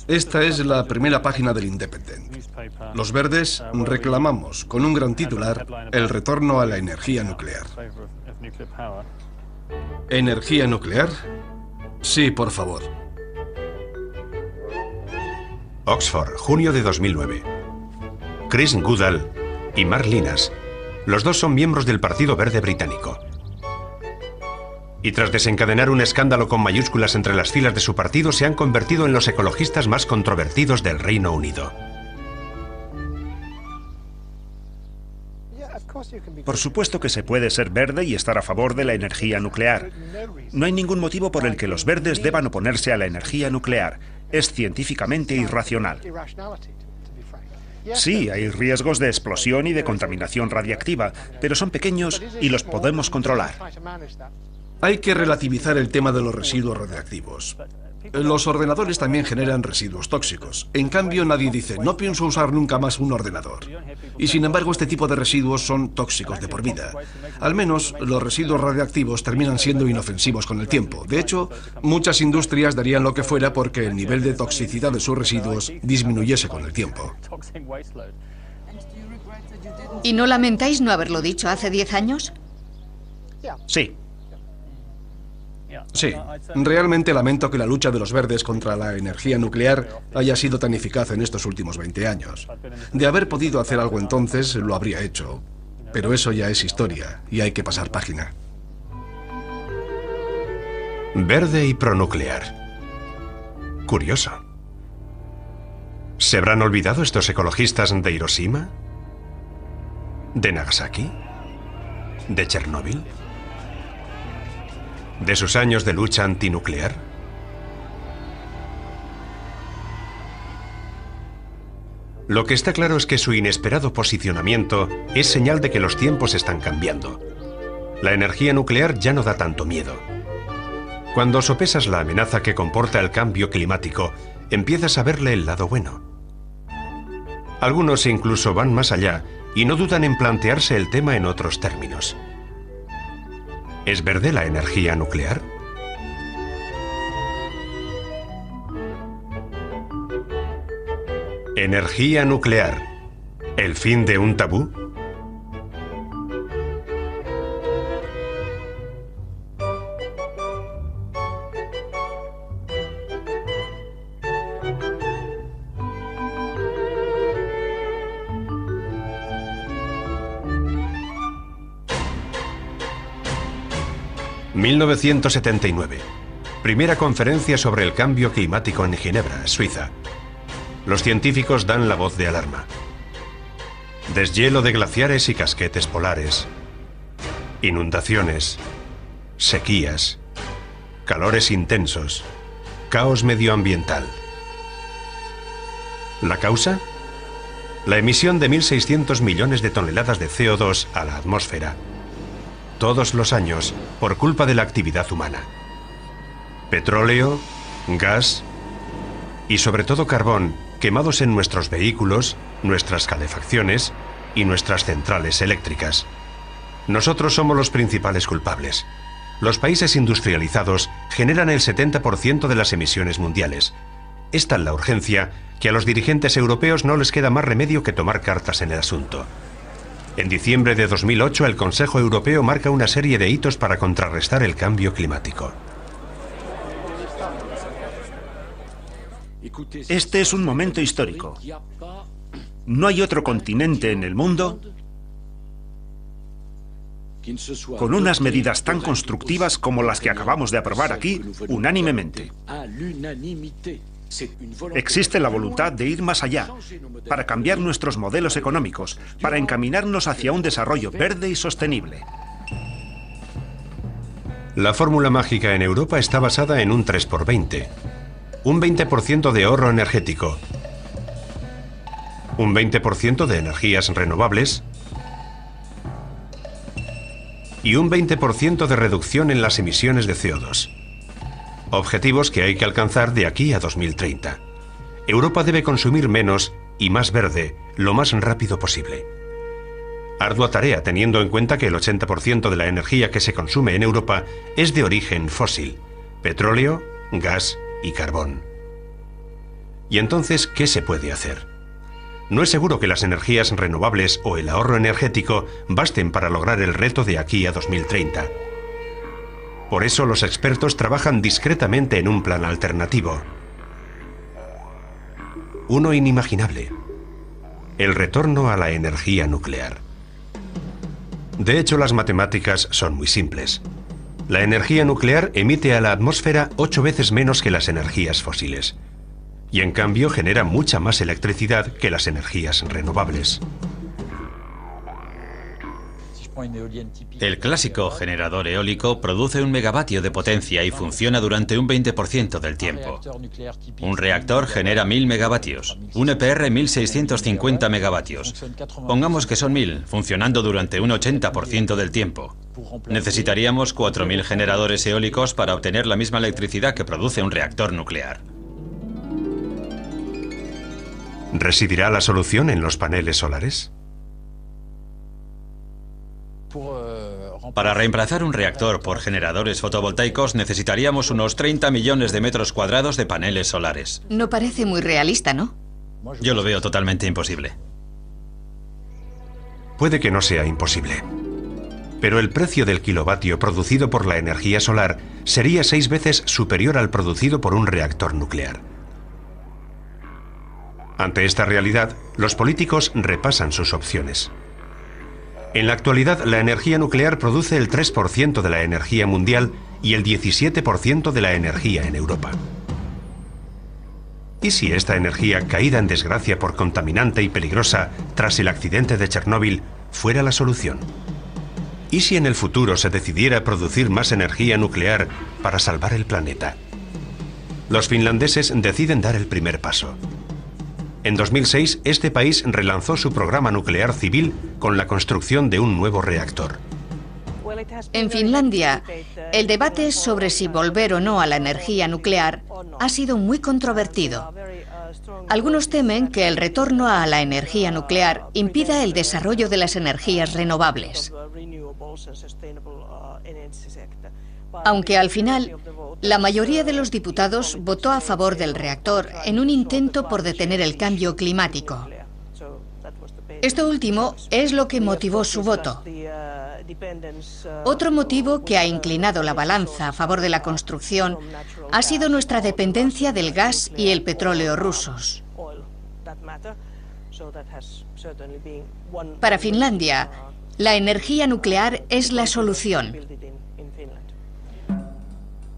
Esta es la primera página del Independent. Los verdes reclamamos, con un gran titular, el retorno a la energía nuclear. ¿Energía nuclear? Sí, por favor. Oxford, junio de 2009. Chris Goodall y Mark Linas, los dos son miembros del Partido Verde británico. Y tras desencadenar un escándalo con mayúsculas entre las filas de su partido, se han convertido en los ecologistas más controvertidos del Reino Unido. Por supuesto que se puede ser verde y estar a favor de la energía nuclear. No hay ningún motivo por el que los verdes deban oponerse a la energía nuclear. Es científicamente irracional. Sí, hay riesgos de explosión y de contaminación radiactiva, pero son pequeños y los podemos controlar. Hay que relativizar el tema de los residuos radiactivos. Los ordenadores también generan residuos tóxicos. En cambio, nadie dice, no pienso usar nunca más un ordenador. Y sin embargo, este tipo de residuos son tóxicos de por vida. Al menos, los residuos radiactivos terminan siendo inofensivos con el tiempo. De hecho, muchas industrias darían lo que fuera porque el nivel de toxicidad de sus residuos disminuyese con el tiempo. ¿Y no lamentáis no haberlo dicho hace 10 años? Sí. Sí, realmente lamento que la lucha de los verdes contra la energía nuclear haya sido tan eficaz en estos últimos 20 años. De haber podido hacer algo entonces, lo habría hecho. Pero eso ya es historia y hay que pasar página. Verde y pronuclear. Curioso. ¿Se habrán olvidado estos ecologistas de Hiroshima? ¿De Nagasaki? ¿De Chernóbil? ¿De sus años de lucha antinuclear? Lo que está claro es que su inesperado posicionamiento es señal de que los tiempos están cambiando. La energía nuclear ya no da tanto miedo. Cuando sopesas la amenaza que comporta el cambio climático, empiezas a verle el lado bueno. Algunos incluso van más allá y no dudan en plantearse el tema en otros términos. ¿Es verde la energía nuclear? Energía nuclear. ¿El fin de un tabú? ...1979... Primera conferencia sobre el cambio climático en Ginebra, Suiza. Los científicos dan la voz de alarma. Deshielo de glaciares y casquetes polares. Inundaciones. Sequías. Calores intensos. Caos medioambiental. ¿La causa? La emisión de 1.600 millones de toneladas de CO2 a la atmósfera. Todos los años, por culpa de la actividad humana. Petróleo, gas y sobre todo carbón quemados en nuestros vehículos, nuestras calefacciones y nuestras centrales eléctricas. Nosotros somos los principales culpables. Los países industrializados generan el 70% de las emisiones mundiales. Es tal la urgencia que a los dirigentes europeos no les queda más remedio que tomar cartas en el asunto. En diciembre de 2008, el Consejo Europeo marca una serie de hitos para contrarrestar el cambio climático. Este es un momento histórico. No hay otro continente en el mundo con unas medidas tan constructivas como las que acabamos de aprobar aquí, unánimemente. Existe la voluntad de ir más allá, para cambiar nuestros modelos económicos, para encaminarnos hacia un desarrollo verde y sostenible. La fórmula mágica en Europa está basada en un 3x20. Un 20% de ahorro energético, un 20% de energías renovables y un 20% de reducción en las emisiones de CO2. Objetivos que hay que alcanzar de aquí a 2030. Europa debe consumir menos y más verde lo más rápido posible. Ardua tarea teniendo en cuenta que el 80% de la energía que se consume en Europa es de origen fósil, petróleo, gas y carbón. ¿Y entonces qué se puede hacer? No es seguro que las energías renovables o el ahorro energético basten para lograr el reto de aquí a 2030. Por eso los expertos trabajan discretamente en un plan alternativo. Uno inimaginable: el retorno a la energía nuclear. De hecho, las matemáticas son muy simples. La energía nuclear emite a la atmósfera 8 veces menos que las energías fósiles. Y en cambio genera mucha más electricidad que las energías renovables. El clásico generador eólico produce 1 megavatio de potencia y funciona durante un 20% del tiempo. Un reactor genera 1000 megavatios, un EPR 1650 megavatios. Pongamos que son 1000, funcionando durante un 80% del tiempo. Necesitaríamos 4000 generadores eólicos para obtener la misma electricidad que produce un reactor nuclear. ¿Residirá la solución en los paneles solares? Para reemplazar un reactor por generadores fotovoltaicos necesitaríamos unos 30 millones de metros cuadrados de paneles solares. No parece muy realista, ¿no? Yo lo veo totalmente imposible. Puede que no sea imposible. Pero el precio del kilovatio producido por la energía solar sería 6 veces superior al producido por un reactor nuclear. Ante esta realidad, los políticos repasan sus opciones. En la actualidad, la energía nuclear produce el 3% de la energía mundial y el 17% de la energía en Europa. ¿Y si esta energía, caída en desgracia por contaminante y peligrosa tras el accidente de Chernóbil, fuera la solución? ¿Y si en el futuro se decidiera producir más energía nuclear para salvar el planeta? Los finlandeses deciden dar el primer paso. En 2006, este país relanzó su programa nuclear civil con la construcción de un nuevo reactor. En Finlandia, el debate sobre si volver o no a la energía nuclear ha sido muy controvertido. Algunos temen que el retorno a la energía nuclear impida el desarrollo de las energías renovables. Aunque al final, la mayoría de los diputados votó a favor del reactor en un intento por detener el cambio climático. Esto último es lo que motivó su voto. Otro motivo que ha inclinado la balanza a favor de la construcción ha sido nuestra dependencia del gas y el petróleo rusos. Para Finlandia, la energía nuclear es la solución.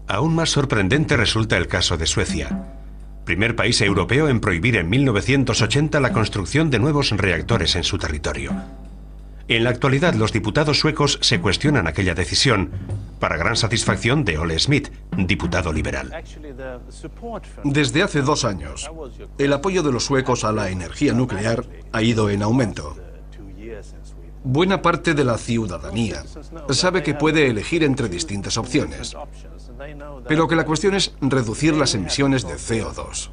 Aún más sorprendente resulta el caso de Suecia, primer país europeo en prohibir en 1980 la construcción de nuevos reactores en su territorio. En la actualidad, los diputados suecos se cuestionan aquella decisión, para gran satisfacción de Olle Schmidt, diputado liberal. Desde hace 2 años, el apoyo de los suecos a la energía nuclear ha ido en aumento. Buena parte de la ciudadanía sabe que puede elegir entre distintas opciones, pero que la cuestión es reducir las emisiones de CO2.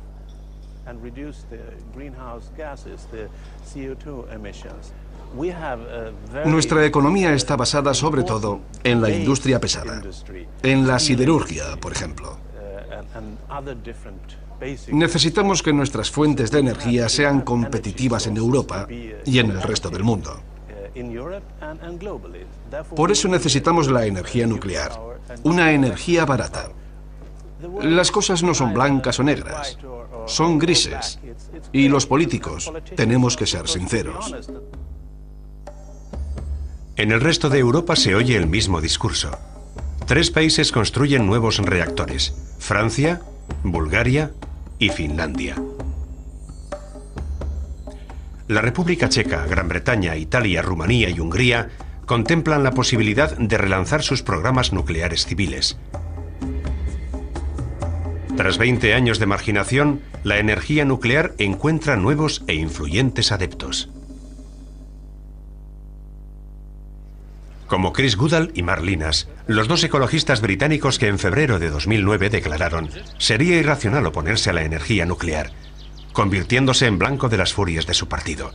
Nuestra economía está basada sobre todo en la industria pesada, en la siderurgia, por ejemplo. Necesitamos que nuestras fuentes de energía sean competitivas en Europa y en el resto del mundo. Por eso necesitamos la energía nuclear, una energía barata. Las cosas no son blancas o negras, son grises. Y los políticos tenemos que ser sinceros. En el resto de Europa se oye el mismo discurso. 3 países construyen nuevos reactores: Francia, Bulgaria y Finlandia. La República Checa, Gran Bretaña, Italia, Rumanía y Hungría contemplan la posibilidad de relanzar sus programas nucleares civiles. Tras 20 años de marginación, la energía nuclear encuentra nuevos e influyentes adeptos. Como Chris Goodall y Mark Linas, los 2 ecologistas británicos que en febrero de 2009 declararon: sería irracional oponerse a la energía nuclear, convirtiéndose en blanco de las furias de su partido.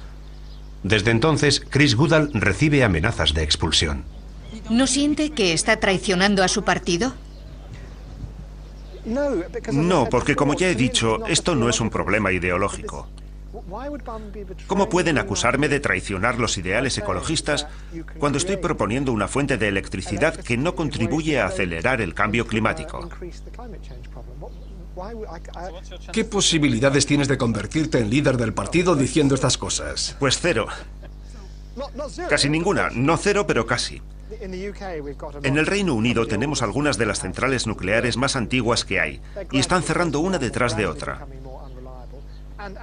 Desde entonces, Chris Goodall recibe amenazas de expulsión. ¿No siente que está traicionando a su partido? No, porque como ya he dicho, esto no es un problema ideológico. ¿Cómo pueden acusarme de traicionar los ideales ecologistas cuando estoy proponiendo una fuente de electricidad que no contribuye a acelerar el cambio climático? ¿Qué posibilidades tienes de convertirte en líder del partido diciendo estas cosas? Pues cero. Casi ninguna. No cero, pero casi. En el Reino Unido tenemos algunas de las centrales nucleares más antiguas que hay, y están cerrando una detrás de otra.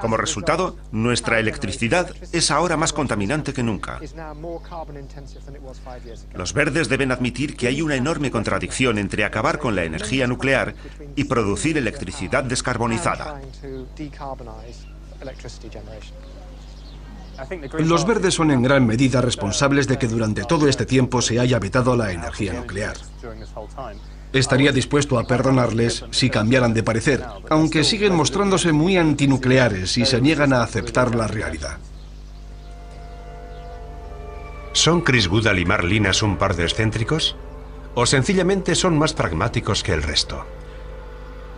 Como resultado, nuestra electricidad es ahora más contaminante que nunca. Los verdes deben admitir que hay una enorme contradicción entre acabar con la energía nuclear y producir electricidad descarbonizada. Los verdes son en gran medida responsables de que durante todo este tiempo se haya vetado la energía nuclear. Estaría dispuesto a perdonarles si cambiaran de parecer, aunque siguen mostrándose muy antinucleares y se niegan a aceptar la realidad. ¿Son Chris Goodall y Mark Lineas un par de excéntricos? ¿O sencillamente son más pragmáticos que el resto?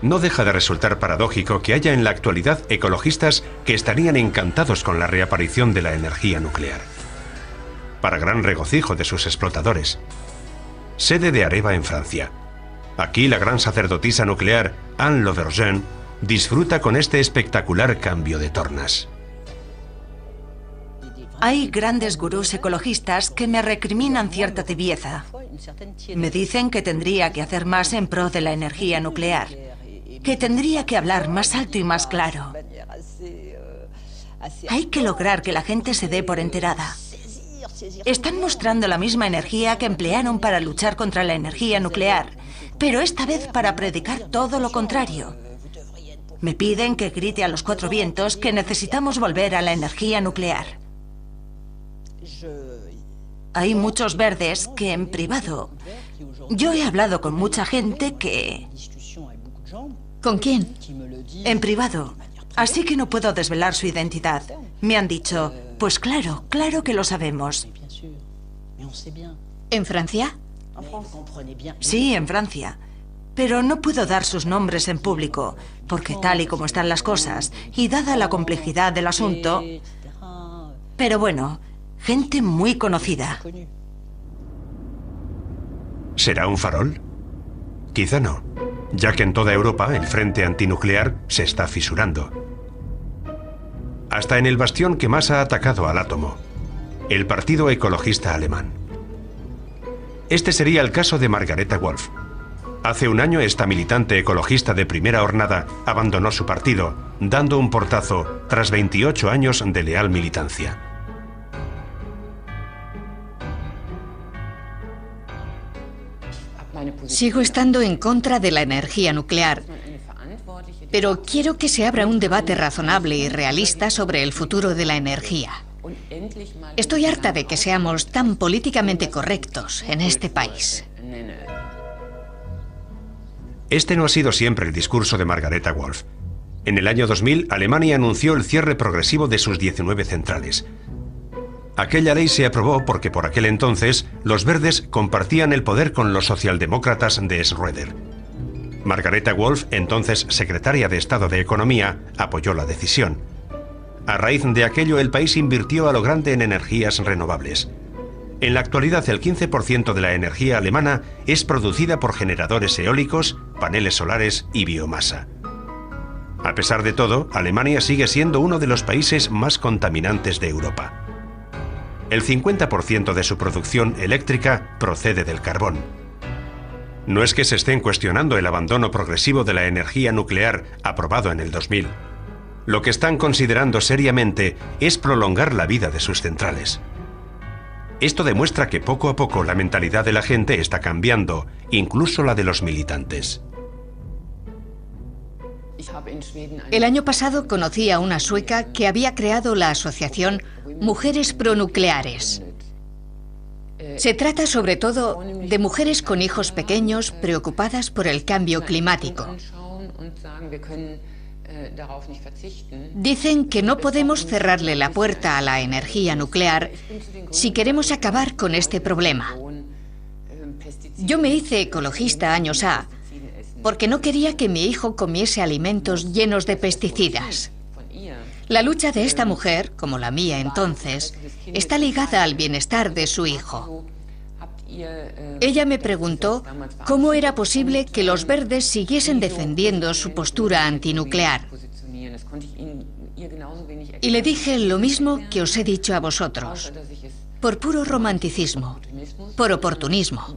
No deja de resultar paradójico que haya en la actualidad ecologistas que estarían encantados con la reaparición de la energía nuclear, para gran regocijo de sus explotadores. Sede de Areva en Francia. Aquí la gran sacerdotisa nuclear, Anne Lauvergeon, disfruta con este espectacular cambio de tornas. Hay grandes gurús ecologistas que me recriminan cierta tibieza. Me dicen que tendría que hacer más en pro de la energía nuclear, que tendría que hablar más alto y más claro. Hay que lograr que la gente se dé por enterada. Están mostrando la misma energía que emplearon para luchar contra la energía nuclear, pero esta vez para predicar todo lo contrario. Me piden que grite a los cuatro vientos que necesitamos volver a la energía nuclear. Hay muchos verdes que en privado... Yo he hablado con mucha gente que... ¿Con quién? En privado. Así que no puedo desvelar su identidad. Me han dicho, pues claro, claro que lo sabemos. ¿En Francia? Sí, en Francia. Pero no puedo dar sus nombres en público, porque tal y como están las cosas, y dada la complejidad del asunto... Pero bueno, gente muy conocida. ¿Será un farol? Quizá no, ya que en toda Europa el frente antinuclear se está fisurando. Hasta en el bastión que más ha atacado al átomo, el Partido Ecologista Alemán. Este sería el caso de Margareta Wolf. Hace un año esta militante ecologista de primera hornada abandonó su partido, dando un portazo tras 28 años de leal militancia. Sigo estando en contra de la energía nuclear, pero quiero que se abra un debate razonable y realista sobre el futuro de la energía. Estoy harta de que seamos tan políticamente correctos en este país. Este no ha sido siempre el discurso de Margareta Wolf. En el año 2000, Alemania anunció el cierre progresivo de sus 19 centrales. Aquella ley se aprobó porque por aquel entonces los verdes compartían el poder con los socialdemócratas de Schröder. Margareta Wolf, entonces secretaria de Estado de Economía, apoyó la decisión. A raíz de aquello, el país invirtió a lo grande en energías renovables. En la actualidad, el 15% de la energía alemana es producida por generadores eólicos, paneles solares y biomasa. A pesar de todo, Alemania sigue siendo uno de los países más contaminantes de Europa. El 50% de su producción eléctrica procede del carbón. No es que se estén cuestionando el abandono progresivo de la energía nuclear aprobado en el 2000. Lo que están considerando seriamente es prolongar la vida de sus centrales. Esto demuestra que poco a poco la mentalidad de la gente está cambiando, incluso la de los militantes. El año pasado conocí a una sueca que había creado la asociación Mujeres Pronucleares. Se trata sobre todo de mujeres con hijos pequeños preocupadas por el cambio climático. Dicen que no podemos cerrarle la puerta a la energía nuclear si queremos acabar con este problema. Yo me hice ecologista años porque no quería que mi hijo comiese alimentos llenos de pesticidas. La lucha de esta mujer, como la mía entonces, está ligada al bienestar de su hijo. Ella me preguntó cómo era posible que los verdes siguiesen defendiendo su postura antinuclear. Y le dije lo mismo que os he dicho a vosotros, por puro romanticismo, por oportunismo.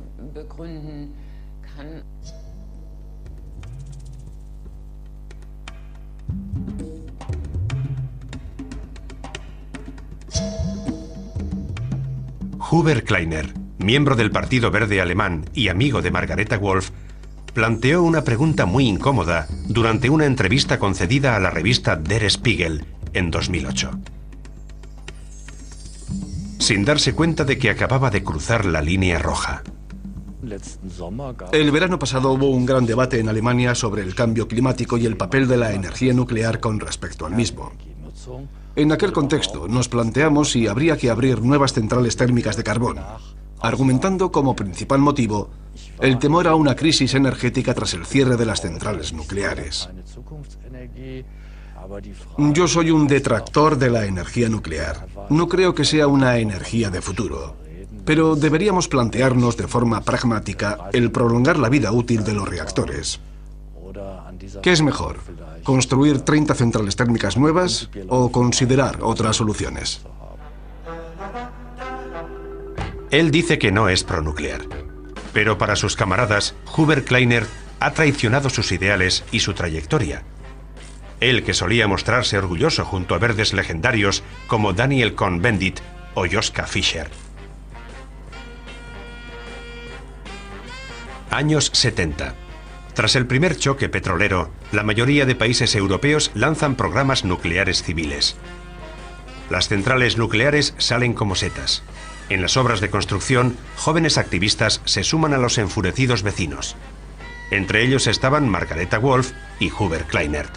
Hubert Kleiner, miembro del Partido Verde alemán y amigo de Margareta Wolf, planteó una pregunta muy incómoda durante una entrevista concedida a la revista Der Spiegel en 2008. Sin darse cuenta de que acababa de cruzar la línea roja. El verano pasado hubo un gran debate en Alemania sobre el cambio climático y el papel de la energía nuclear con respecto al mismo. En aquel contexto nos planteamos si habría que abrir nuevas centrales térmicas de carbón, argumentando como principal motivo el temor a una crisis energética tras el cierre de las centrales nucleares. Yo soy un detractor de la energía nuclear. No creo que sea una energía de futuro, pero deberíamos plantearnos de forma pragmática el prolongar la vida útil de los reactores. ¿Qué es mejor? ¿Construir 30 centrales térmicas nuevas o considerar otras soluciones? Él dice que no es pronuclear, pero para sus camaradas, Hubert Kleiner ha traicionado sus ideales y su trayectoria. Él, que solía mostrarse orgulloso junto a verdes legendarios como Daniel Cohn-Bendit o Joschka Fischer. Años 70. Tras el primer choque petrolero, la mayoría de países europeos lanzan programas nucleares civiles. Las centrales nucleares salen como setas. En las obras de construcción, jóvenes activistas se suman a los enfurecidos vecinos. Entre ellos estaban Margareta Wolf y Hubert Kleiner.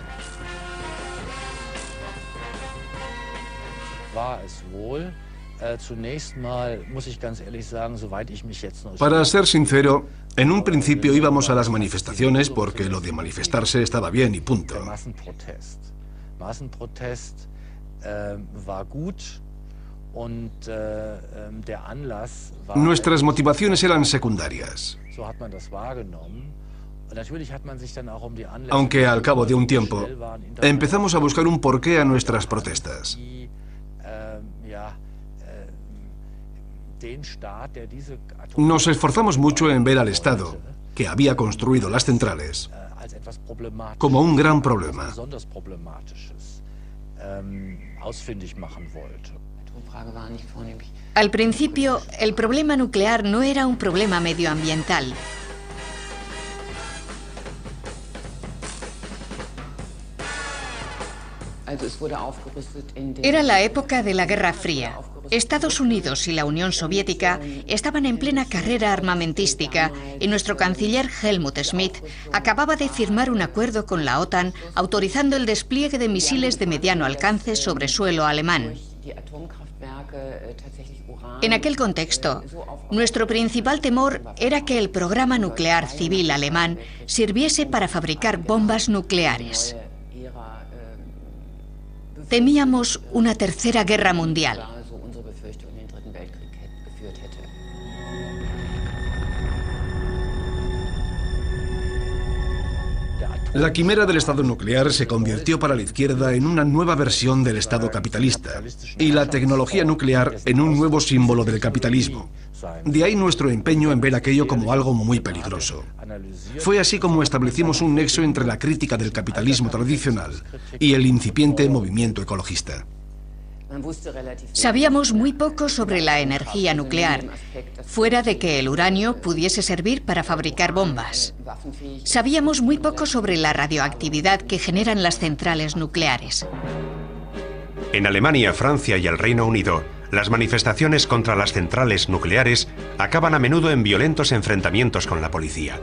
Para ser sincero, en un principio íbamos a las manifestaciones porque lo de manifestarse estaba bien y punto. Nuestras motivaciones eran secundarias. Aunque al cabo de un tiempo, empezamos a buscar un porqué a nuestras protestas. Nos esforzamos mucho en ver al Estado, que había construido las centrales, como un gran problema. Al principio, el problema nuclear no era un problema medioambiental. Era la época de la Guerra Fría. Estados Unidos y la Unión Soviética estaban en plena carrera armamentística y nuestro canciller Helmut Schmidt acababa de firmar un acuerdo con la OTAN autorizando el despliegue de misiles de mediano alcance sobre suelo alemán. En aquel contexto, nuestro principal temor era que el programa nuclear civil alemán sirviese para fabricar bombas nucleares. Temíamos una tercera guerra mundial. La quimera del Estado nuclear se convirtió para la izquierda en una nueva versión del Estado capitalista y la tecnología nuclear en un nuevo símbolo del capitalismo. De ahí nuestro empeño en ver aquello como algo muy peligroso. Fue así como establecimos un nexo entre la crítica del capitalismo tradicional y el incipiente movimiento ecologista. Sabíamos muy poco sobre la energía nuclear, fuera de que el uranio pudiese servir para fabricar bombas. Sabíamos muy poco sobre la radioactividad que generan las centrales nucleares. En Alemania, Francia y el Reino Unido, las manifestaciones contra las centrales nucleares acaban a menudo en violentos enfrentamientos con la policía.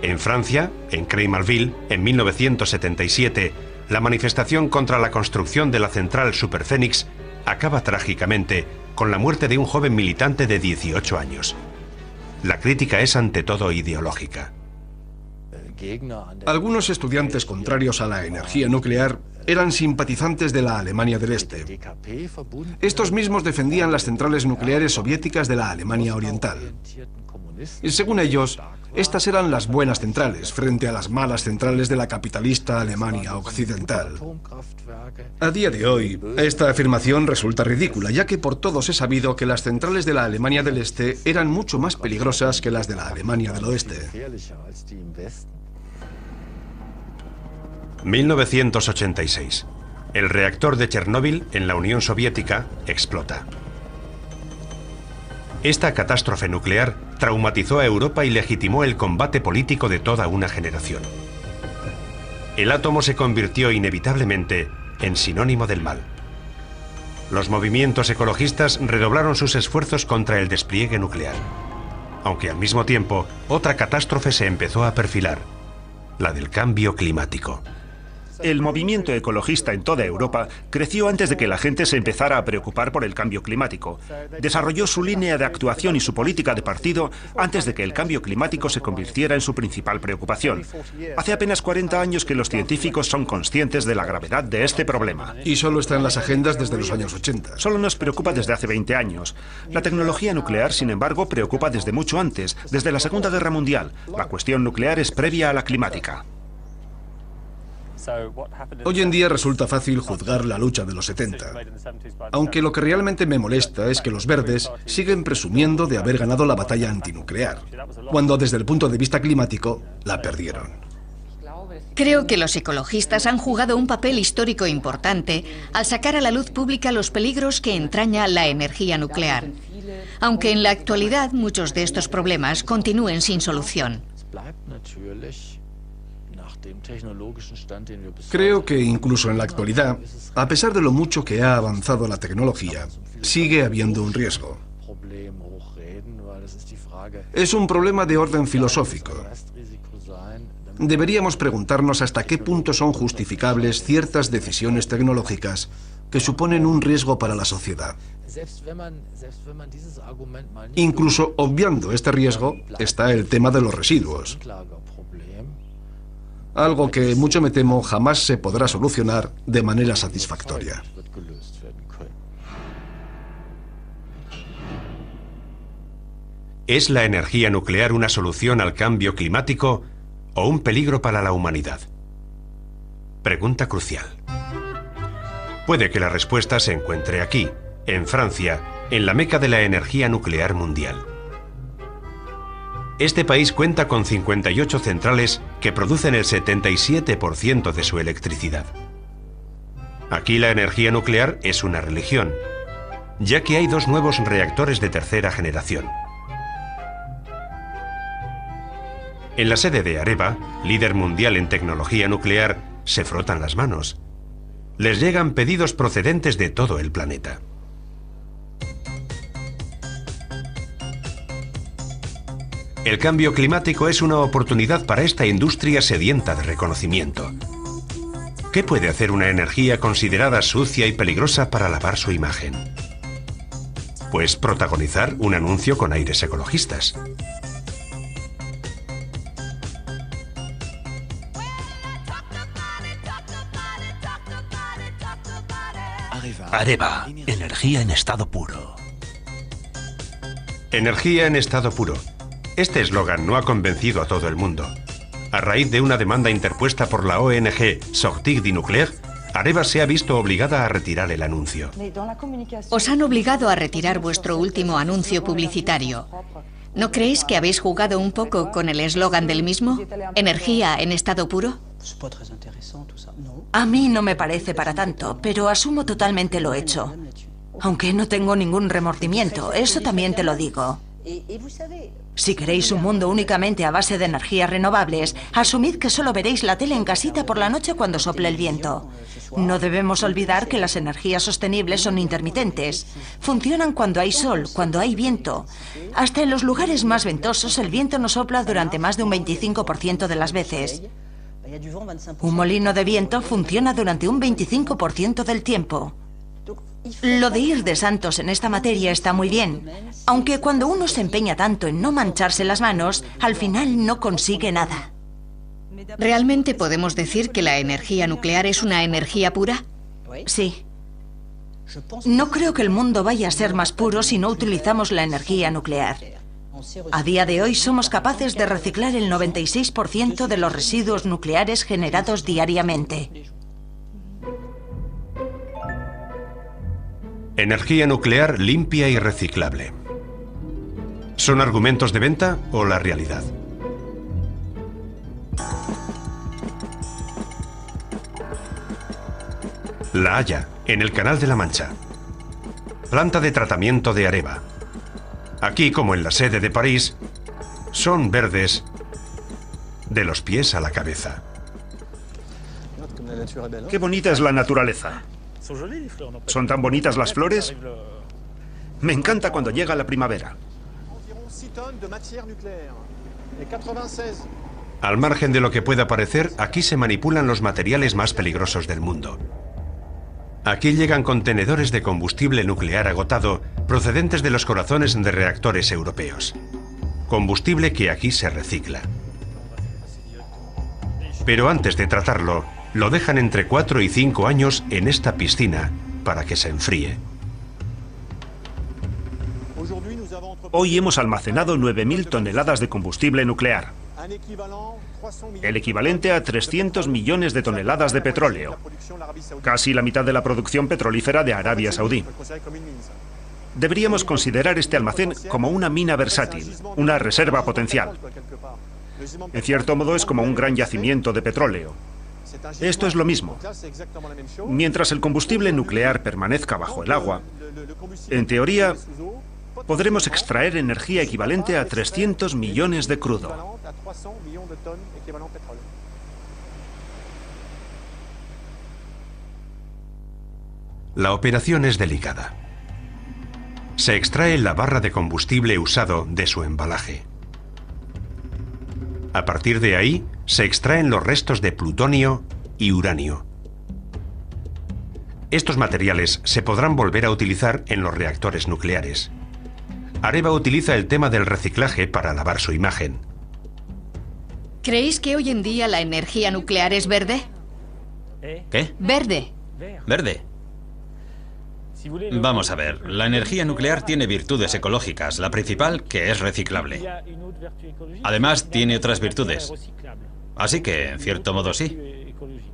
En Francia, en Creys-Malville, en 1977, la manifestación contra la construcción de la central Superphénix acaba trágicamente con la muerte de un joven militante de 18 años. La crítica es ante todo ideológica. Algunos estudiantes contrarios a la energía nuclear eran simpatizantes de la Alemania del Este. Estos mismos defendían las centrales nucleares soviéticas de la Alemania Oriental. Y según ellos, estas eran las buenas centrales frente a las malas centrales de la capitalista Alemania Occidental. A día de hoy, esta afirmación resulta ridícula, ya que por todos es sabido que las centrales de la Alemania del Este eran mucho más peligrosas que las de la Alemania del Oeste. 1986. El reactor de Chernóbil en la Unión Soviética explota. Esta catástrofe nuclear traumatizó a Europa y legitimó el combate político de toda una generación. El átomo se convirtió inevitablemente en sinónimo del mal. Los movimientos ecologistas redoblaron sus esfuerzos contra el despliegue nuclear, aunque al mismo tiempo otra catástrofe se empezó a perfilar, la del cambio climático. El movimiento ecologista en toda Europa creció antes de que la gente se empezara a preocupar por el cambio climático. Desarrolló su línea de actuación y su política de partido antes de que el cambio climático se convirtiera en su principal preocupación. Hace apenas 40 años que los científicos son conscientes de la gravedad de este problema. Y solo está en las agendas desde los años 80. Solo nos preocupa desde hace 20 años. La tecnología nuclear, sin embargo, preocupa desde mucho antes, desde la Segunda Guerra Mundial. La cuestión nuclear es previa a la climática. Hoy en día resulta fácil juzgar la lucha de los 70, aunque lo que realmente me molesta es que los verdes siguen presumiendo de haber ganado la batalla antinuclear, cuando desde el punto de vista climático la perdieron. Creo que los ecologistas han jugado un papel histórico importante al sacar a la luz pública los peligros que entraña la energía nuclear, aunque en la actualidad muchos de estos problemas continúen sin solución. Creo que incluso en la actualidad, a pesar de lo mucho que ha avanzado la tecnología, sigue habiendo un riesgo. Es un problema de orden filosófico. Deberíamos preguntarnos hasta qué punto son justificables ciertas decisiones tecnológicas que suponen un riesgo para la sociedad. Incluso obviando este riesgo está el tema de los residuos. Algo que, mucho me temo, jamás se podrá solucionar de manera satisfactoria. ¿Es la energía nuclear una solución al cambio climático o un peligro para la humanidad? Pregunta crucial. Puede que la respuesta se encuentre aquí, en Francia, en la meca de la energía nuclear mundial. Este país cuenta con 58 centrales que producen el 77% de su electricidad. Aquí la energía nuclear es una religión, ya que hay 2 nuevos reactores de tercera generación. En la sede de Areva, líder mundial en tecnología nuclear, se frotan las manos. Les llegan pedidos procedentes de todo el planeta. El cambio climático es una oportunidad para esta industria sedienta de reconocimiento. ¿Qué puede hacer una energía considerada sucia y peligrosa para lavar su imagen? Pues protagonizar un anuncio con aires ecologistas. Areva, energía en estado puro. Energía en estado puro. Este eslogan no ha convencido a todo el mundo. A raíz de una demanda interpuesta por la ONG Sortir du Nucléaire, Areva se ha visto obligada a retirar el anuncio. Os han obligado a retirar vuestro último anuncio publicitario. ¿No creéis que habéis jugado un poco con el eslogan del mismo? ¿Energía en estado puro? A mí no me parece para tanto, pero asumo totalmente lo hecho. Aunque no tengo ningún remordimiento, eso también te lo digo. Si queréis un mundo únicamente a base de energías renovables, asumid que solo veréis la tele en casita por la noche cuando sople el viento. No debemos olvidar que las energías sostenibles son intermitentes. Funcionan cuando hay sol, cuando hay viento. Hasta en los lugares más ventosos el viento no sopla durante más de un 25% de las veces. Un molino de viento funciona durante un 25% del tiempo. Lo de ir de santos en esta materia está muy bien, aunque cuando uno se empeña tanto en no mancharse las manos, al final no consigue nada. ¿Realmente podemos decir que la energía nuclear es una energía pura? Sí. No creo que el mundo vaya a ser más puro si no utilizamos la energía nuclear. A día de hoy somos capaces de reciclar el 96% de los residuos nucleares generados diariamente. Energía nuclear limpia y reciclable. ¿Son argumentos de venta o la realidad? La Haya, en el Canal de la Mancha. Planta de tratamiento de Areva. Aquí, como en la sede de París, son verdes de los pies a la cabeza. Qué bonita es la naturaleza. ¿Son tan bonitas las flores? Me encanta cuando llega la primavera. Al margen de lo que pueda parecer, aquí se manipulan los materiales más peligrosos del mundo. Aquí llegan contenedores de combustible nuclear agotado procedentes de los corazones de reactores europeos. Combustible que aquí se recicla. Pero antes de tratarlo, lo dejan entre 4 y 5 años en esta piscina para que se enfríe. Hoy hemos almacenado 9.000 toneladas de combustible nuclear. El equivalente a 300 millones de toneladas de petróleo. Casi la mitad de la producción petrolífera de Arabia Saudí. Deberíamos considerar este almacén como una mina versátil, una reserva potencial. En cierto modo es como un gran yacimiento de petróleo. Esto es lo mismo. Mientras el combustible nuclear permanezca bajo el agua, en teoría, podremos extraer energía equivalente a 300 millones de crudo. La operación es delicada. Se extrae la barra de combustible usado de su embalaje. A partir de ahí, se extraen los restos de plutonio y uranio. Estos materiales se podrán volver a utilizar en los reactores nucleares. Areva utiliza el tema del reciclaje para lavar su imagen. ¿Creéis que hoy en día la energía nuclear es verde? ¿Qué? Verde. Verde. Vamos a ver, la energía nuclear tiene virtudes ecológicas, la principal que es reciclable. Además tiene otras virtudes. Así que, en cierto modo sí,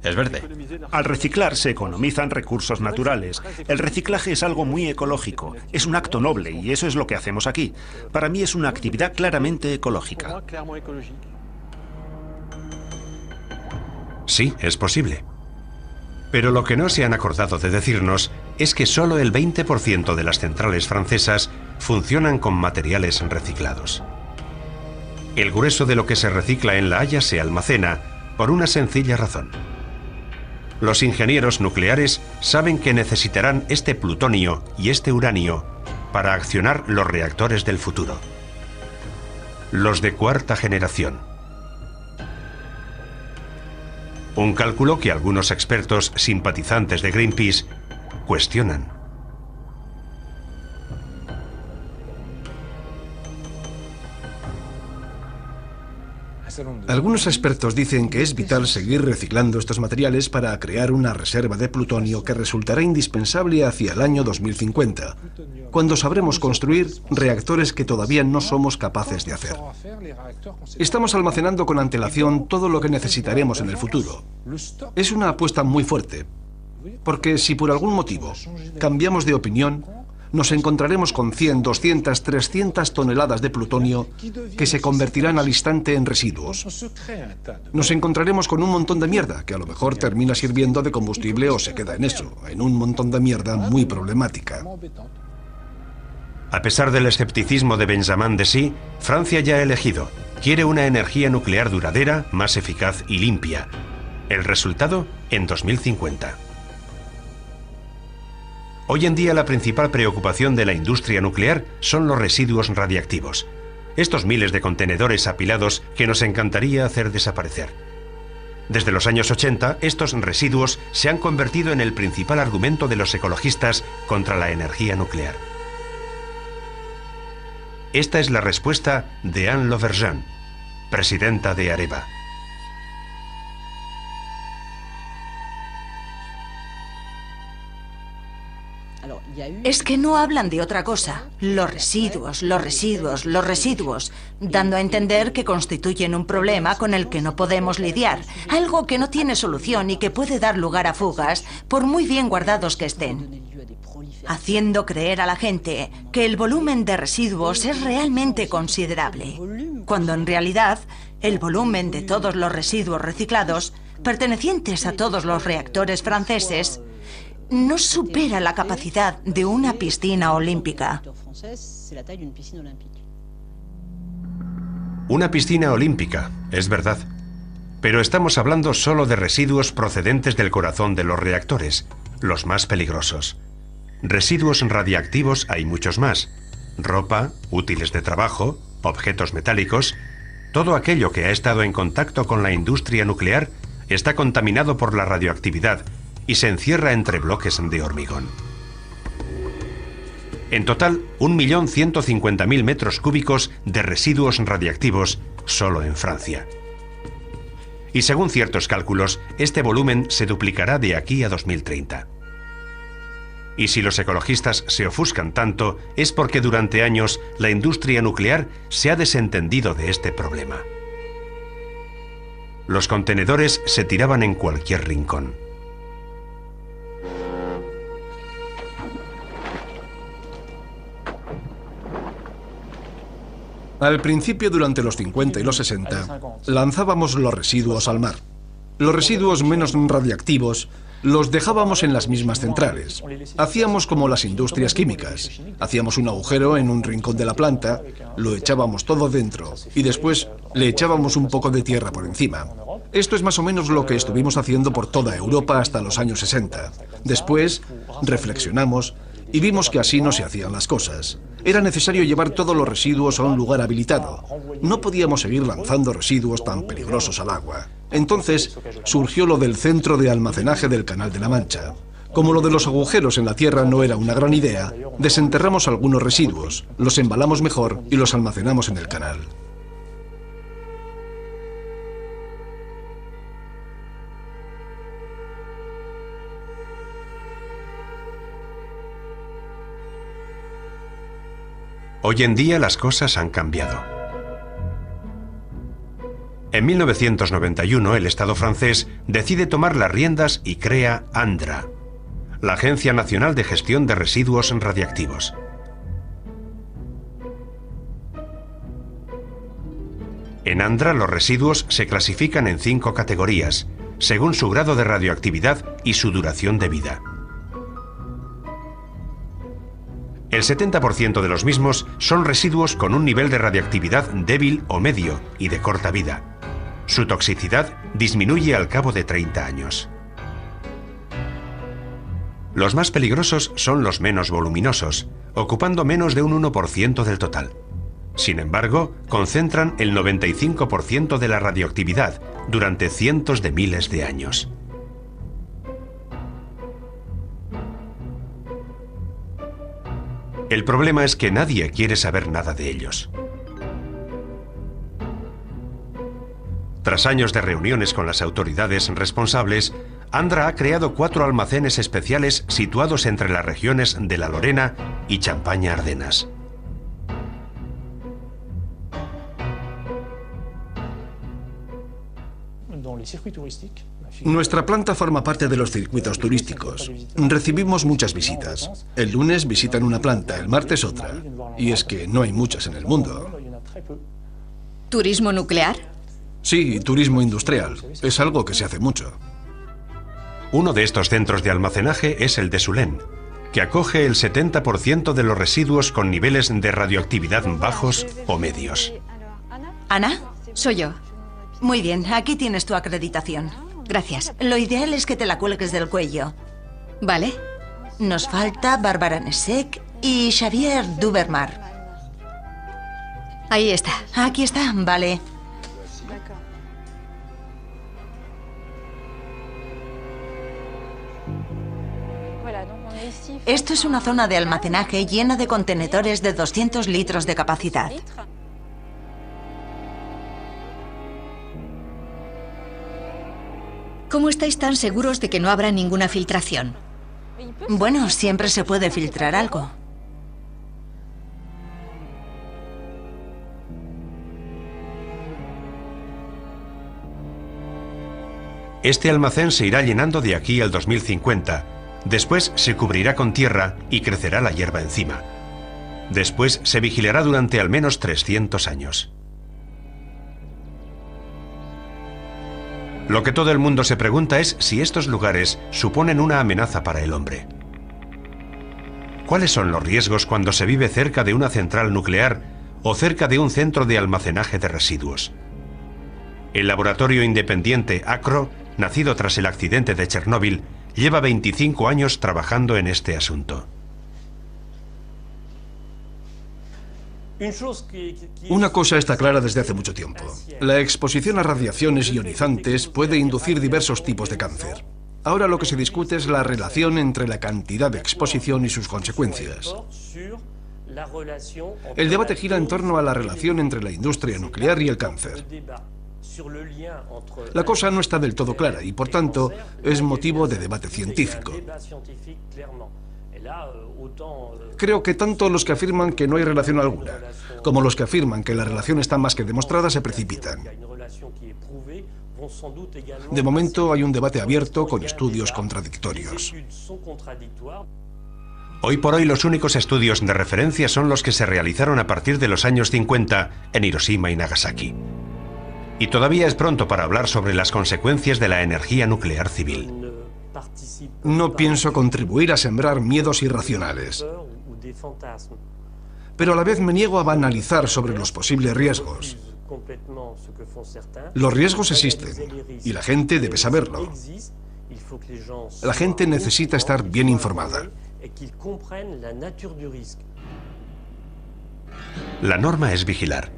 es verde. Al reciclar se economizan recursos naturales. El reciclaje es algo muy ecológico, es un acto noble y eso es lo que hacemos aquí. Para mí es una actividad claramente ecológica. Sí, es posible. Pero lo que no se han acordado de decirnos es que solo el 20% de las centrales francesas funcionan con materiales reciclados. El grueso de lo que se recicla en La Haya se almacena por una sencilla razón. Los ingenieros nucleares saben que necesitarán este plutonio y este uranio para accionar los reactores del futuro. Los de cuarta generación. Un cálculo que algunos expertos simpatizantes de Greenpeace cuestionan. Algunos expertos dicen que es vital seguir reciclando estos materiales para crear una reserva de plutonio que resultará indispensable hacia el año 2050, cuando sabremos construir reactores que todavía no somos capaces de hacer. Estamos almacenando con antelación todo lo que necesitaremos en el futuro. Es una apuesta muy fuerte, porque si por algún motivo cambiamos de opinión, nos encontraremos con 100, 200, 300 toneladas de plutonio que se convertirán al instante en residuos. Nos encontraremos con un montón de mierda que a lo mejor termina sirviendo de combustible o se queda en eso, en un montón de mierda muy problemática. A pesar del escepticismo de Benjamin Dessy, Francia ya ha elegido. Quiere una energía nuclear duradera, más eficaz y limpia. El resultado en 2050. Hoy en día la principal preocupación de la industria nuclear son los residuos radiactivos. Estos miles de contenedores apilados que nos encantaría hacer desaparecer. Desde los años 80, estos residuos se han convertido en el principal argumento de los ecologistas contra la energía nuclear. Esta es la respuesta de Anne Lauvergeon, presidenta de Areva. Es que no hablan de otra cosa. Los residuos, los residuos, los residuos, dando a entender que constituyen un problema con el que no podemos lidiar, algo que no tiene solución y que puede dar lugar a fugas, por muy bien guardados que estén. Haciendo creer a la gente que el volumen de residuos es realmente considerable, cuando en realidad el volumen de todos los residuos reciclados, pertenecientes a todos los reactores franceses, no supera la capacidad de una piscina olímpica. Una piscina olímpica, es verdad. Pero estamos hablando solo de residuos procedentes del corazón de los reactores, los más peligrosos. Residuos radiactivos hay muchos más. Ropa, útiles de trabajo, objetos metálicos. Todo aquello que ha estado en contacto con la industria nuclear está contaminado por la radioactividad y se encierra entre bloques de hormigón. En total, 1.150.000 metros cúbicos de residuos radiactivos solo en Francia. Y según ciertos cálculos, este volumen se duplicará de aquí a 2030. Y si los ecologistas se ofuscan tanto, es porque durante años la industria nuclear se ha desentendido de este problema. Los contenedores se tiraban en cualquier rincón. Al principio, durante los 50 y los 60, lanzábamos los residuos al mar. Los residuos menos radiactivos los dejábamos en las mismas centrales. Hacíamos como las industrias químicas. Hacíamos un agujero en un rincón de la planta, lo echábamos todo dentro y después le echábamos un poco de tierra por encima. Esto es más o menos lo que estuvimos haciendo por toda Europa hasta los años 60. Después reflexionamos y vimos que así no se hacían las cosas. Era necesario llevar todos los residuos a un lugar habilitado. No podíamos seguir lanzando residuos tan peligrosos al agua. Entonces surgió lo del centro de almacenaje del Canal de la Mancha. Como lo de los agujeros en la tierra no era una gran idea, desenterramos algunos residuos, los embalamos mejor y los almacenamos en el canal. Hoy en día las cosas han cambiado. En 1991 el Estado francés decide tomar las riendas y crea ANDRA, la Agencia Nacional de Gestión de Residuos Radiactivos. En ANDRA los residuos se clasifican en 5 categorías, según su grado de radioactividad y su duración de vida. El 70% de los mismos son residuos con un nivel de radioactividad débil o medio y de corta vida. Su toxicidad disminuye al cabo de 30 años. Los más peligrosos son los menos voluminosos, ocupando menos de un 1% del total. Sin embargo, concentran el 95% de la radioactividad durante cientos de miles de años. El problema es que nadie quiere saber nada de ellos. Tras años de reuniones con las autoridades responsables, ANDRA ha creado 4 almacenes especiales situados entre las regiones de la Lorena y Champaña-Ardenas. Nuestra planta forma parte de los circuitos turísticos. Recibimos muchas visitas. El lunes visitan una planta, el martes otra. Y es que no hay muchas en el mundo. ¿Turismo nuclear? Sí, turismo industrial. Es algo que se hace mucho. Uno de estos centros de almacenaje es el de Sulén, que acoge el 70% de los residuos con niveles de radioactividad bajos o medios. ¿Ana? Soy yo. Muy bien, aquí tienes tu acreditación. Gracias. Lo ideal es que te la cuelgues del cuello. Vale. Nos falta Bárbara Nesek y Xavier Duvermar. Ahí está. Aquí está, vale. Esto es una zona de almacenaje llena de contenedores de 200 litros de capacidad. ¿Cómo estáis tan seguros de que no habrá ninguna filtración? Bueno, siempre se puede filtrar algo. Este almacén se irá llenando de aquí al 2050. Después se cubrirá con tierra y crecerá la hierba encima. Después se vigilará durante al menos 300 años. Lo que todo el mundo se pregunta es si estos lugares suponen una amenaza para el hombre. ¿Cuáles son los riesgos cuando se vive cerca de una central nuclear o cerca de un centro de almacenaje de residuos? El laboratorio independiente ACRO, nacido tras el accidente de Chernóbil, lleva 25 años trabajando en este asunto. Una cosa está clara desde hace mucho tiempo. La exposición a radiaciones ionizantes puede inducir diversos tipos de cáncer. Ahora lo que se discute es la relación entre la cantidad de exposición y sus consecuencias. El debate gira en torno a la relación entre la industria nuclear y el cáncer. La cosa no está del todo clara y, por tanto, es motivo de debate científico. Creo que tanto los que afirman que no hay relación alguna, como los que afirman que la relación está más que demostrada, se precipitan. De momento hay un debate abierto con estudios contradictorios. Hoy por hoy los únicos estudios de referencia son los que se realizaron a partir de los años 50 en Hiroshima y Nagasaki. Y todavía es pronto para hablar sobre las consecuencias de la energía nuclear civil. No pienso contribuir a sembrar miedos irracionales, pero a la vez me niego a banalizar sobre los posibles riesgos. Los riesgos existen y la gente debe saberlo. La gente necesita estar bien informada. La norma es vigilar,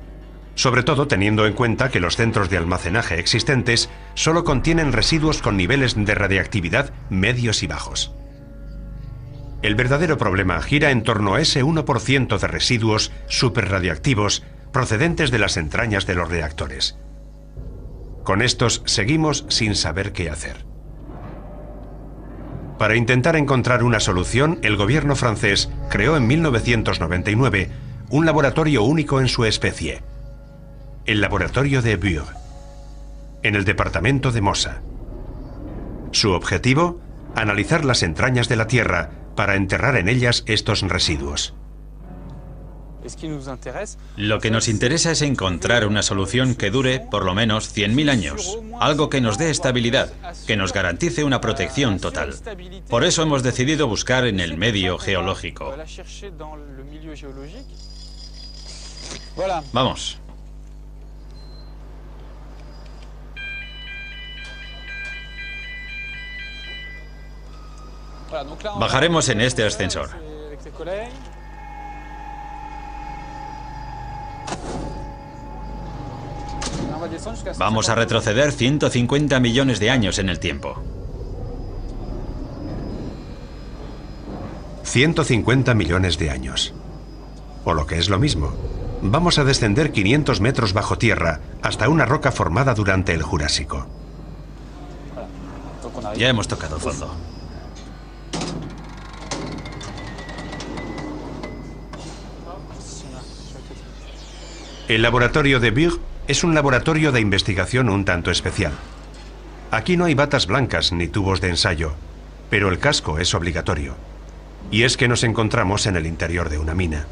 sobre todo teniendo en cuenta que los centros de almacenaje existentes solo contienen residuos con niveles de radiactividad medios y bajos. El verdadero problema gira en torno a ese 1% de residuos superradiactivos procedentes de las entrañas de los reactores. Con estos seguimos sin saber qué hacer. Para intentar encontrar una solución, el gobierno francés creó en 1999 un laboratorio único en su especie, el laboratorio de Bure, en el departamento de Mosa. Su objetivo, analizar las entrañas de la Tierra para enterrar en ellas estos residuos. Lo que nos interesa es encontrar una solución que dure por lo menos 100.000 años, algo que nos dé estabilidad, que nos garantice una protección total. Por eso hemos decidido buscar en el medio geológico. Vamos. Bajaremos en este ascensor. Vamos a retroceder 150 millones de años en el tiempo. 150 millones de años. O lo que es lo mismo, vamos a descender 500 metros bajo tierra hasta una roca formada durante el Jurásico. Ya hemos tocado fondo. El laboratorio de Bure es un laboratorio de investigación un tanto especial. Aquí no hay batas blancas ni tubos de ensayo, pero el casco es obligatorio. Y es que nos encontramos en el interior de una mina.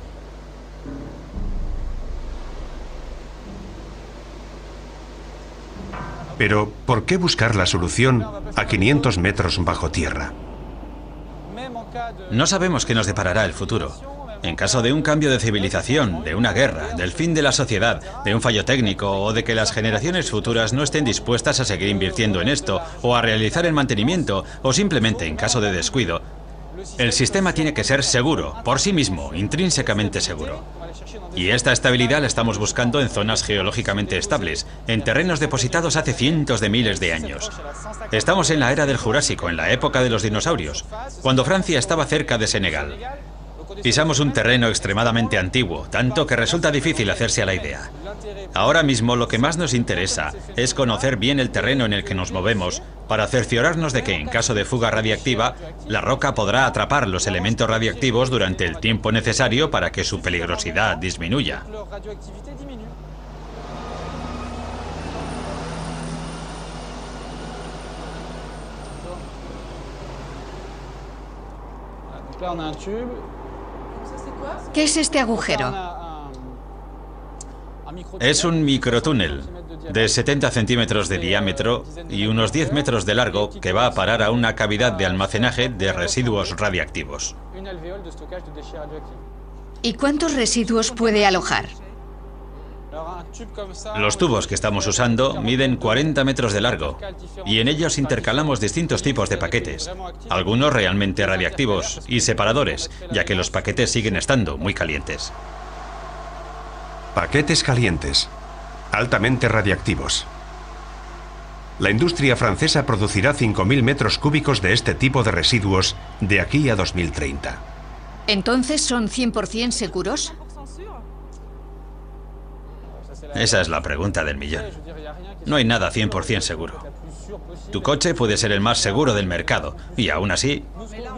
Pero, ¿por qué buscar la solución a 500 metros bajo tierra? No sabemos qué nos deparará el futuro. En caso de un cambio de civilización, de una guerra, del fin de la sociedad, de un fallo técnico o de que las generaciones futuras no estén dispuestas a seguir invirtiendo en esto o a realizar el mantenimiento o simplemente en caso de descuido, el sistema tiene que ser seguro, por sí mismo, intrínsecamente seguro. Y esta estabilidad la estamos buscando en zonas geológicamente estables, en terrenos depositados hace cientos de miles de años. Estamos en la era del Jurásico, en la época de los dinosaurios, cuando Francia estaba cerca de Senegal. Pisamos un terreno extremadamente antiguo, tanto que resulta difícil hacerse a la idea. Ahora mismo lo que más nos interesa es conocer bien el terreno en el que nos movemos para cerciorarnos de que en caso de fuga radiactiva, la roca podrá atrapar los elementos radiactivos durante el tiempo necesario para que su peligrosidad disminuya. ¿Qué es este agujero? Es un microtúnel de 70 centímetros de diámetro y unos 10 metros de largo que va a parar a una cavidad de almacenaje de residuos radiactivos. ¿Y cuántos residuos puede alojar? Los tubos que estamos usando miden 40 metros de largo y en ellos intercalamos distintos tipos de paquetes, algunos realmente radiactivos y separadores, ya que los paquetes siguen estando muy calientes. Paquetes calientes, altamente radiactivos. La industria francesa producirá 5.000 metros cúbicos de este tipo de residuos de aquí a 2030. ¿Entonces son 100% seguros? Esa es la pregunta del millón. No hay nada 100% seguro. Tu coche puede ser el más seguro del mercado, y aún así...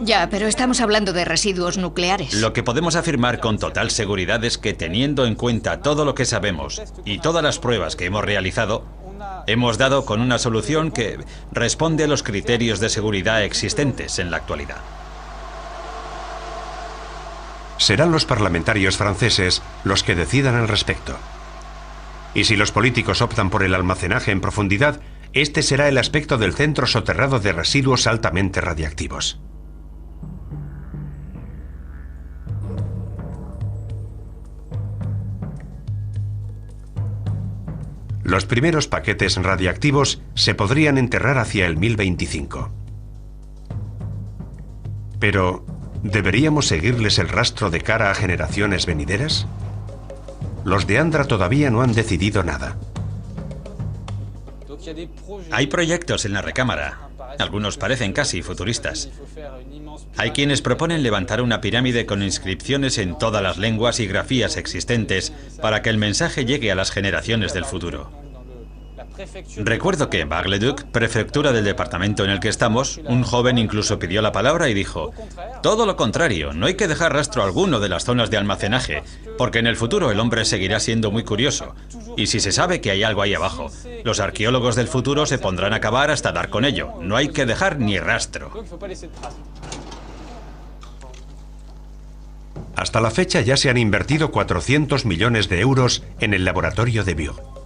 Ya, pero estamos hablando de residuos nucleares. Lo que podemos afirmar con total seguridad es que, teniendo en cuenta todo lo que sabemos y todas las pruebas que hemos realizado, hemos dado con una solución que responde a los criterios de seguridad existentes en la actualidad. Serán los parlamentarios franceses los que decidan al respecto. Y si los políticos optan por el almacenaje en profundidad, este será el aspecto del centro soterrado de residuos altamente radiactivos. Los primeros paquetes radiactivos se podrían enterrar hacia el 1025. Pero, ¿deberíamos seguirles el rastro de cara a generaciones venideras? Los de Andra todavía no han decidido nada. Hay proyectos en la recámara. Algunos parecen casi futuristas. Hay quienes proponen levantar una pirámide con inscripciones en todas las lenguas y grafías existentes para que el mensaje llegue a las generaciones del futuro. Recuerdo que en Bar-le-Duc, prefectura del departamento en el que estamos, un joven incluso pidió la palabra y dijo: todo lo contrario, no hay que dejar rastro alguno de las zonas de almacenaje, porque en el futuro el hombre seguirá siendo muy curioso. Y si se sabe que hay algo ahí abajo, los arqueólogos del futuro se pondrán a cavar hasta dar con ello. No hay que dejar ni rastro. Hasta la fecha ya se han invertido 400 millones de euros en el laboratorio de Bio.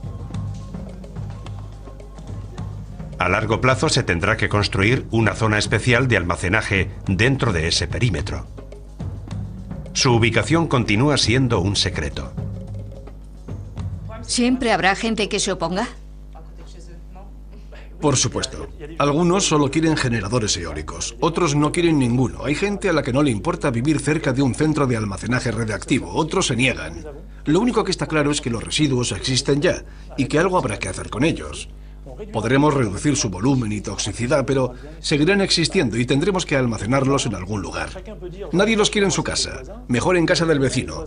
A largo plazo se tendrá que construir una zona especial de almacenaje dentro de ese perímetro. Su ubicación continúa siendo un secreto. ¿Siempre habrá gente que se oponga? Por supuesto. Algunos solo quieren generadores eólicos, otros no quieren ninguno. Hay gente a la que no le importa vivir cerca de un centro de almacenaje radiactivo, otros se niegan. Lo único que está claro es que los residuos existen ya y que algo habrá que hacer con ellos. Podremos reducir su volumen y toxicidad, pero seguirán existiendo y tendremos que almacenarlos en algún lugar. Nadie los quiere en su casa, mejor en casa del vecino.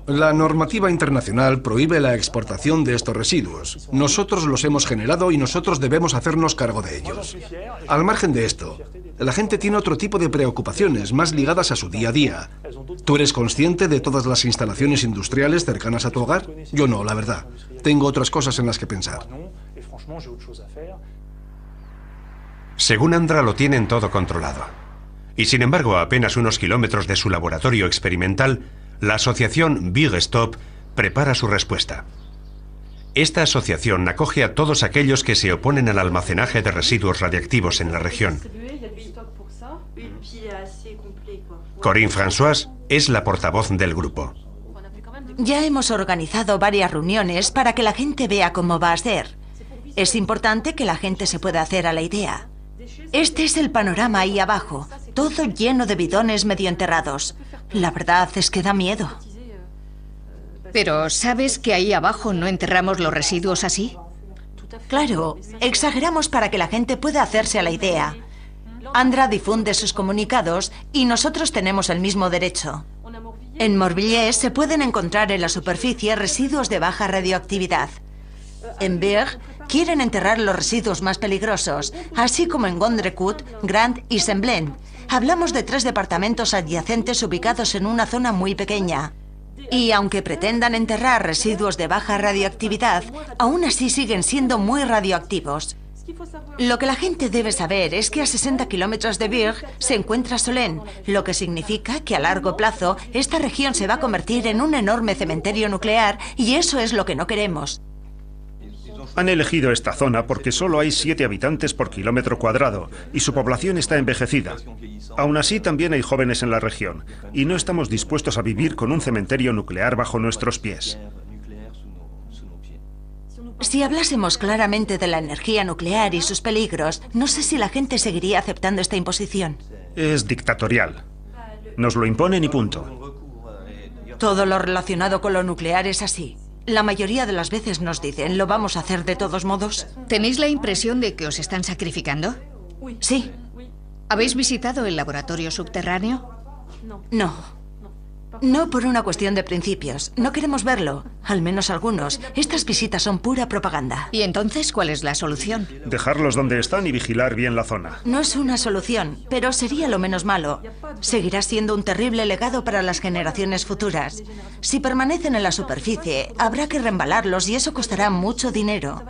La normativa internacional prohíbe la exportación de estos residuos. Nosotros los hemos generado y nosotros debemos hacernos cargo de ellos. Al margen de esto, la gente tiene otro tipo de preocupaciones, más ligadas a su día a día. ¿Tú eres consciente de todas las instalaciones industriales cercanas a tu hogar? Yo no, la verdad. Tengo otras cosas en las que pensar. Según Andra, lo tienen todo controlado. Y sin embargo, a apenas unos kilómetros de su laboratorio experimental, la asociación Big Stop prepara su respuesta. Esta asociación acoge a todos aquellos que se oponen al almacenaje de residuos radiactivos en la región. Corinne François es la portavoz del grupo. Ya hemos organizado varias reuniones para que la gente vea cómo va a ser. Es importante que la gente se pueda hacer a la idea. Este es el panorama ahí abajo, todo lleno de bidones medio enterrados. La verdad es que da miedo. Pero, ¿sabes que ahí abajo no enterramos los residuos así? Claro, exageramos para que la gente pueda hacerse a la idea. Andra difunde sus comunicados y nosotros tenemos el mismo derecho. En Morvilliers se pueden encontrar en la superficie residuos de baja radioactividad. En Berg quieren enterrar los residuos más peligrosos, así como en Gondrecut, Grand y Semblén. Hablamos de 3 departamentos adyacentes ubicados en una zona muy pequeña. Y aunque pretendan enterrar residuos de baja radioactividad, aún así siguen siendo muy radioactivos. Lo que la gente debe saber es que a 60 kilómetros de Berg se encuentra Solén, lo que significa que a largo plazo esta región se va a convertir en un enorme cementerio nuclear y eso es lo que no queremos. Han elegido esta zona porque solo hay 7 habitantes por kilómetro cuadrado y su población está envejecida. Aún así, también hay jóvenes en la región y no estamos dispuestos a vivir con un cementerio nuclear bajo nuestros pies. Si hablásemos claramente de la energía nuclear y sus peligros, no sé si la gente seguiría aceptando esta imposición. Es dictatorial. Nos lo imponen y punto. Todo lo relacionado con lo nuclear es así. La mayoría de las veces nos dicen, ¿lo vamos a hacer de todos modos? ¿Tenéis la impresión de que os están sacrificando? Sí. ¿Habéis visitado el laboratorio subterráneo? No. No por una cuestión de principios. No queremos verlo. Al menos algunos. Estas visitas son pura propaganda. ¿Y entonces cuál es la solución? Dejarlos donde están y vigilar bien la zona. No es una solución, pero sería lo menos malo. Seguirá siendo un terrible legado para las generaciones futuras. Si permanecen en la superficie, habrá que reembalarlos y eso costará mucho dinero.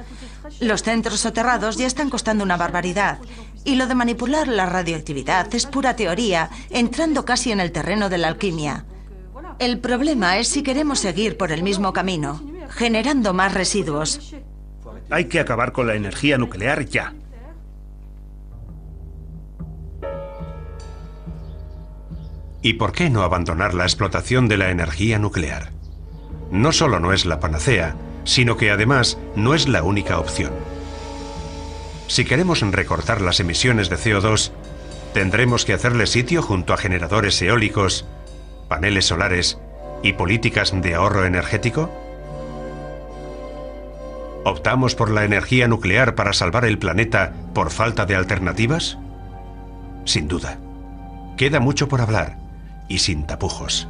Los centros soterrados ya están costando una barbaridad. Y lo de manipular la radioactividad es pura teoría, entrando casi en el terreno de la alquimia. El problema es si queremos seguir por el mismo camino, generando más residuos. Hay que acabar con la energía nuclear ya. ¿Y por qué no abandonar la explotación de la energía nuclear? No solo no es la panacea, sino que además no es la única opción. Si queremos recortar las emisiones de CO2, tendremos que hacerle sitio junto a generadores eólicos, paneles solares y políticas de ahorro energético. ¿Optamos por la energía nuclear para salvar el planeta por falta de alternativas? Sin duda. Queda mucho por hablar y sin tapujos.